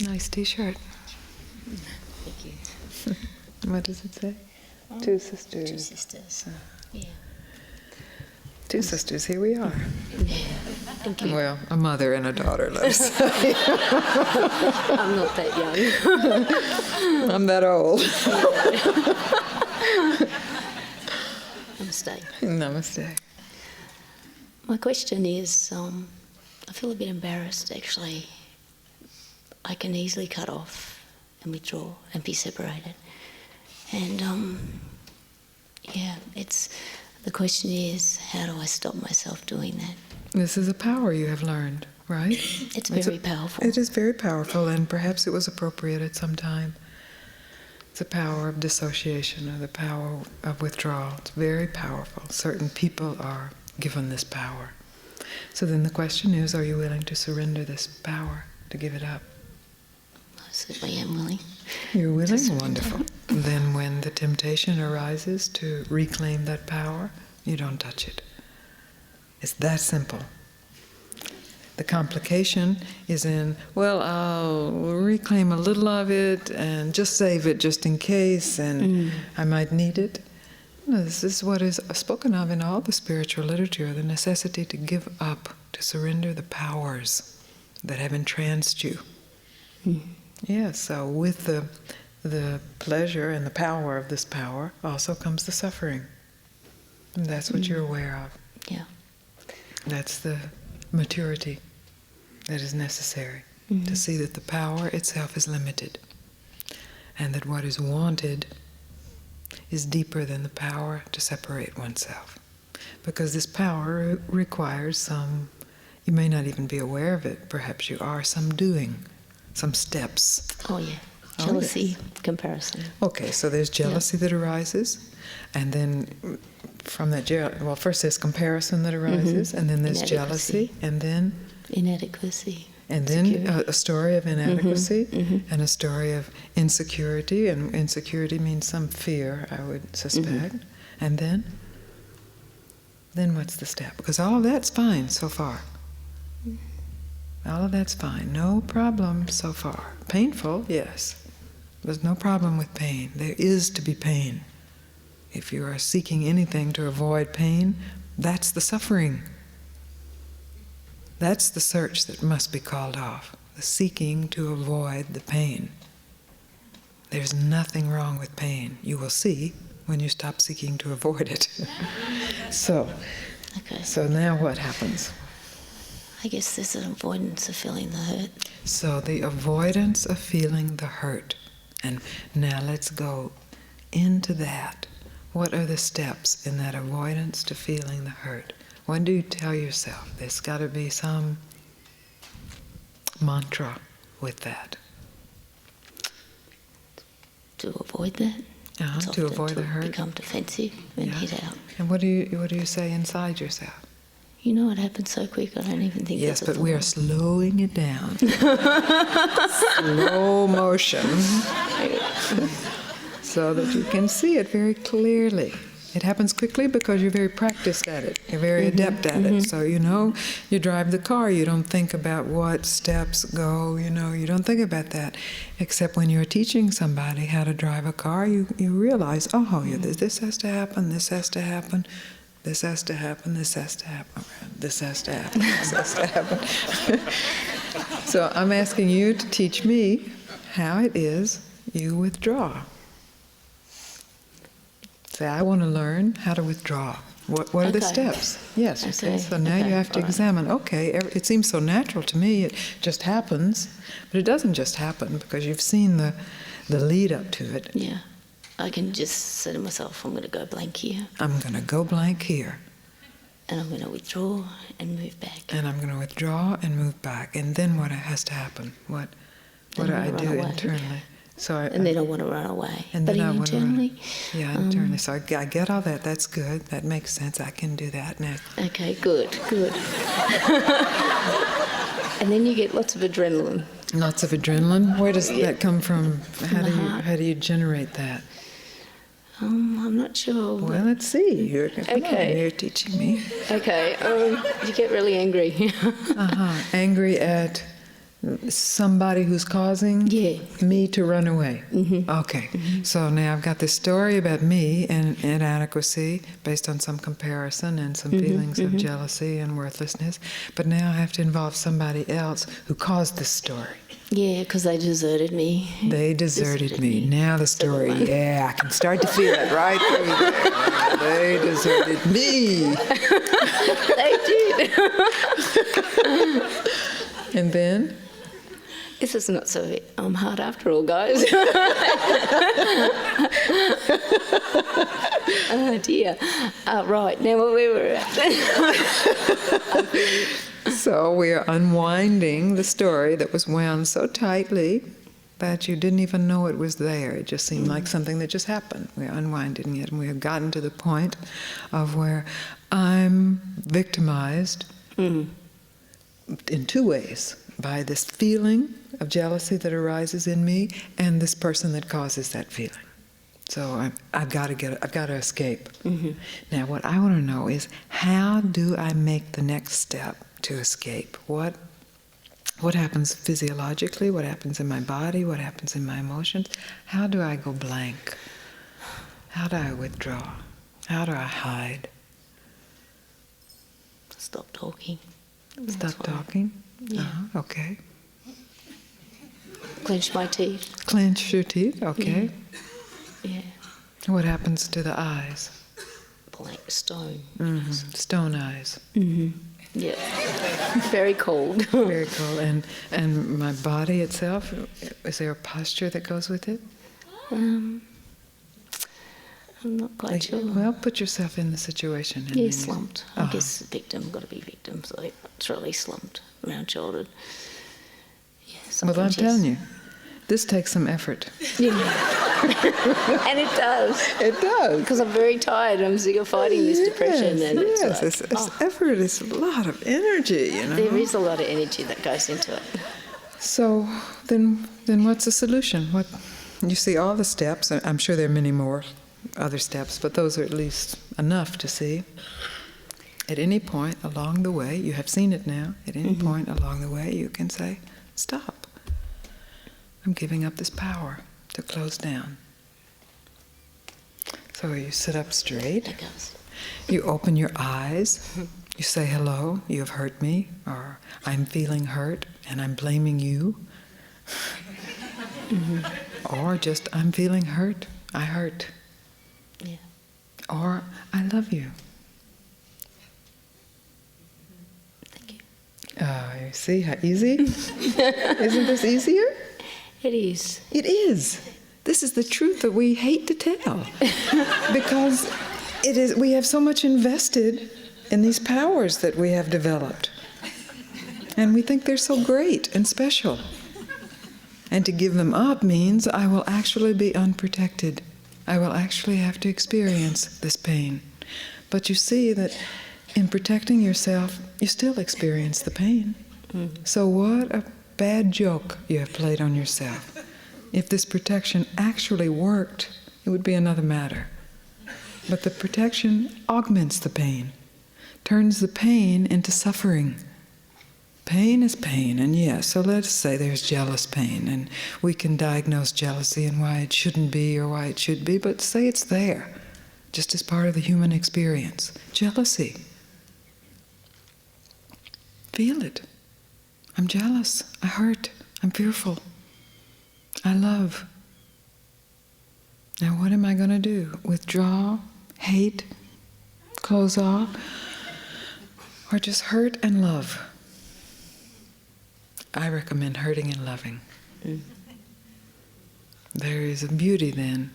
Nice T-shirt. Thank you. What does it say? Two sisters. Two sisters. Yeah. Two sisters, here we are. Yeah. Thank you. Well, a mother and a daughter, let's say. I'm not that young. I'm that old. Namaste. Namaste. My question is, I feel a bit embarrassed actually. I can easily cut off and withdraw and be separated. And the question is, how do I stop myself doing that? This is a power you have learned, right? It's very powerful. It is very powerful, and perhaps it was appropriate at some time. It's the power of dissociation, or the power of withdrawal. It's very powerful. Certain people are given this power. So then the question is, are you willing to surrender this power, to give it up? I certainly am willing. You're willing? Wonderful. Then when the temptation arises to reclaim that power, you don't touch it. It's that simple. The complication is in, well, I'll reclaim a little of it and just save it just in case, and I might need it. No, this is what is spoken of in all the spiritual literature, the necessity to give up, to surrender the powers that have entranced you. Yeah, so with the pleasure and the power of this power also comes the suffering. And that's what you're aware of. Yeah. That's the maturity that is necessary, to see that the power itself is limited, and that what is wanted is deeper than the power to separate oneself. Because this power requires some, you may not even be aware of it, perhaps you are, some doing, some steps. Oh yeah. Jealousy, comparison. Okay, so there's jealousy that arises, and then from that, well, first there's comparison that arises, and then there's jealousy, and then inadequacy. And then a story of inadequacy, and a story of insecurity, and insecurity means some fear, I would suspect. And then what's the step? Because all of that's fine so far. All of that's fine, no problem so far. Painful, yes. There's no problem with pain. There is to be pain. If you are seeking anything to avoid pain, that's the suffering. That's the search that must be called off, the seeking to avoid the pain. There's nothing wrong with pain. You will see when you stop seeking to avoid it. So now what happens? I guess there's an avoidance of feeling the hurt. So the avoidance of feeling the hurt. And now let's go into that. What are the steps in that avoidance to feeling the hurt? What do you tell yourself? There's got to be some mantra with that. To avoid that? To avoid the hurt. Become defensive and head out. And what do you say inside yourself? You know, it happens so quick, I don't even think yes, that's but we are slowing it down. Slow motion. So that you can see it very clearly. It happens quickly because you're very practiced at it. You're very adept at it. So, you drive the car, you don't think about what steps go, you don't think about that. Except when you're teaching somebody how to drive a car, you realize, this has to happen, this has to happen, this has to happen, this has to happen, this has to happen, this has to happen. So I'm asking you to teach me how it is you withdraw. Say, I want to learn how to withdraw. What are the steps? Yes, okay. So now you have to examine, it seems so natural to me, it just happens, but it doesn't just happen because you've seen the lead up to it. Yeah. I can just say to myself, I'm going to go blank here. I'm going to go blank here. And I'm going to withdraw and move back. And I'm going to withdraw and move back. And then what has to happen? What do I do internally? And then I want to run away. And then I want to run away. Yeah, internally. So I get all that. That's good. That makes sense. I can do that now. Okay, good. And then you get lots of adrenaline. Lots of adrenaline? Where does that come from? How do you generate that? I'm not sure. Well, let's see. You're teaching me. Okay. You get really angry. Angry at Somebody who's causing me to run away. Okay. So now I've got this story about me and inadequacy based on some comparison and some feelings of jealousy and worthlessness. But now I have to involve somebody else who caused this story. Yeah, because they deserted me. They deserted me. Now the story, I can start to feel it right through there. They deserted me. They did. And then? This is not so hard after all, guys. Oh dear. Right, now where we were at. So we are unwinding the story that was wound so tightly that you didn't even know it was there. It just seemed like something that just happened. We're unwinding it, and we have gotten to the point of where I'm victimized in two ways. By this feeling of jealousy that arises in me, and this person that causes that feeling. So I've got to escape. Now, what I want to know is, how do I make the next step to escape? What happens physiologically? What happens in my body? What happens in my emotions? How do I go blank? How do I withdraw? How do I hide? Stop talking. Stop talking? Yeah. Okay. Clench my teeth. Clench your teeth? Okay. Yeah. What happens to the eyes? Blank stone. Stone eyes. Yeah. Very cold. Very cold. And my body itself, is there a posture that goes with it? I'm not quite sure. Well, put yourself in the situation. And Yeah, slumped. I guess victim, got to be victim, so it's really slumped, round shouldered. Yeah, well, I'm telling you, this takes some effort. Yeah. And it does. It does. Because I'm very tired. I'm sick of fighting this depression. And yes, it's like, this effort is a lot of energy, you know. There is a lot of energy that goes into it. So then what's the solution? What you see all the steps. I'm sure there are many more other steps, but those are at least enough to see. At any point along the way, you have seen it now, at any point along the way you can say, stop. I'm giving up this power to close down. So you sit up straight, you open your eyes, you say hello, you have hurt me, or I'm feeling hurt and I'm blaming you. Or just I'm feeling hurt, I hurt. Yeah. Or, I love you. Thank you. You see how easy? Isn't this easier? It is. It is. This is the truth that we hate to tell. Because we have so much invested in these powers that we have developed. And we think they're so great and special. And to give them up means I will actually be unprotected. I will actually have to experience this pain. But you see that in protecting yourself, you still experience the pain. So what a bad joke you have played on yourself. If this protection actually worked, it would be another matter. But the protection augments the pain, turns the pain into suffering. Pain is pain, and yes, so let's say there's jealous pain, and we can diagnose jealousy and why it shouldn't be or why it should be, but say it's there, just as part of the human experience. Jealousy. Feel it. I'm jealous. I hurt. I'm fearful. I love. Now what am I going to do? Withdraw? Hate? Close off? Or just hurt and love? I recommend hurting and loving. There is a beauty then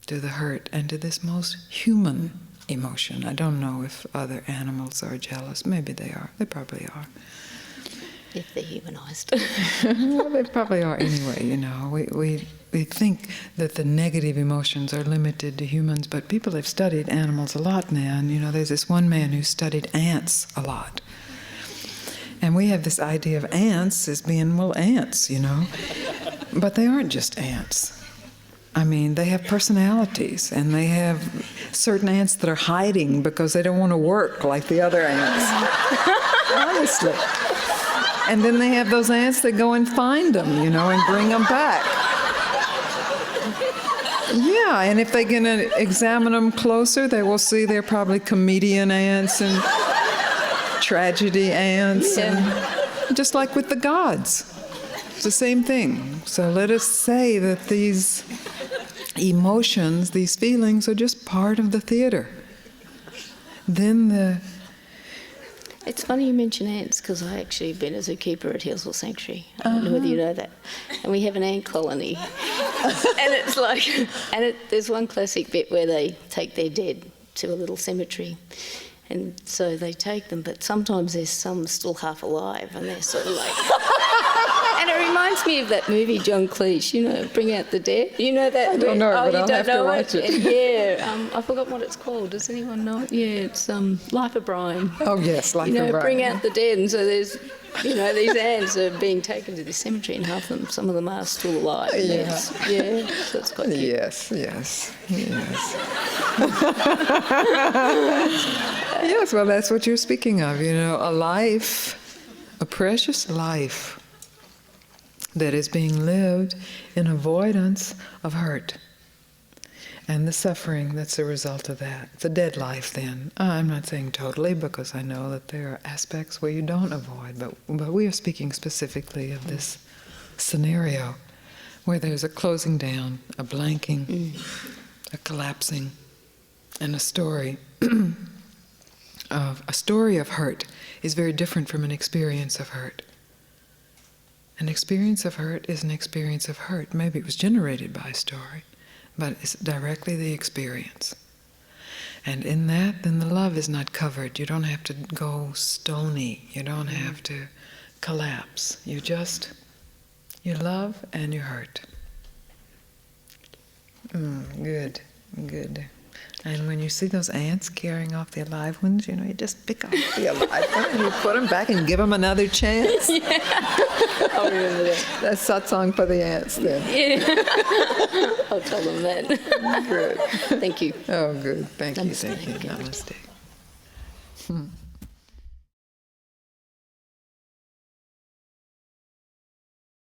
to the hurt and to this most human emotion. I don't know if other animals are jealous. Maybe they are. They probably are. If they're humanized. Well, they probably are anyway, you know. We think that the negative emotions are limited to humans, but people have studied animals a lot now. And, you know, there's this one man who studied ants a lot. And we have this idea of ants as being, well, ants, you know. But they aren't just ants. I mean, they have personalities, and they have certain ants that are hiding because they don't want to work like the other ants. Honestly. And then they have those ants that go and find them, and bring them back. Yeah, and if they can examine them closer, they will see they're probably comedian ants and tragedy ants, and just like with the gods. It's the same thing. So let us say that these emotions, these feelings, are just part of the theater. Then It's funny you mention ants, because I actually been a zookeeper at Hillsville Sanctuary. I don't know whether you know that. And we have an ant colony. And it's like, there's one classic bit where they take their dead to a little cemetery. And so they take them, but sometimes there's some still half alive, and they're sort of like... And it reminds me of that movie, John Cleese, Bring Out the Dead. You know that? I don't know it, but I'll have to watch it. Yeah, I forgot what it's called. Does anyone know it? Yeah, it's Life of Brian. Oh, yes, Life of Brian. Bring out the dead, and so there's... these ants are being taken to the cemetery, and some of them are still alive. Yeah. So it's quite cute. Yes. Yes, well, that's what you're speaking of, a life, a precious life that is being lived in avoidance of hurt and the suffering that's a result of that. It's a dead life then. I'm not saying totally, because I know that there are aspects where you don't avoid, but we are speaking specifically of this scenario where there's a closing down, a blanking, a collapsing, and a story of hurt is very different from an experience of hurt. An experience of hurt is an experience of hurt. Maybe it was generated by a story, but it's directly the experience. And in that, then the love is not covered. You don't have to go stony. You don't have to collapse. You love and you hurt. Good. And when you see those ants carrying off the alive ones, you just pick off the alive one and you put them back and give them another chance. Yeah. I'll remember that. That's satsang for the ants then. Yeah. I'll tell them that. Good. Thank you. Oh, good. Thank you. Namaste. Namaste.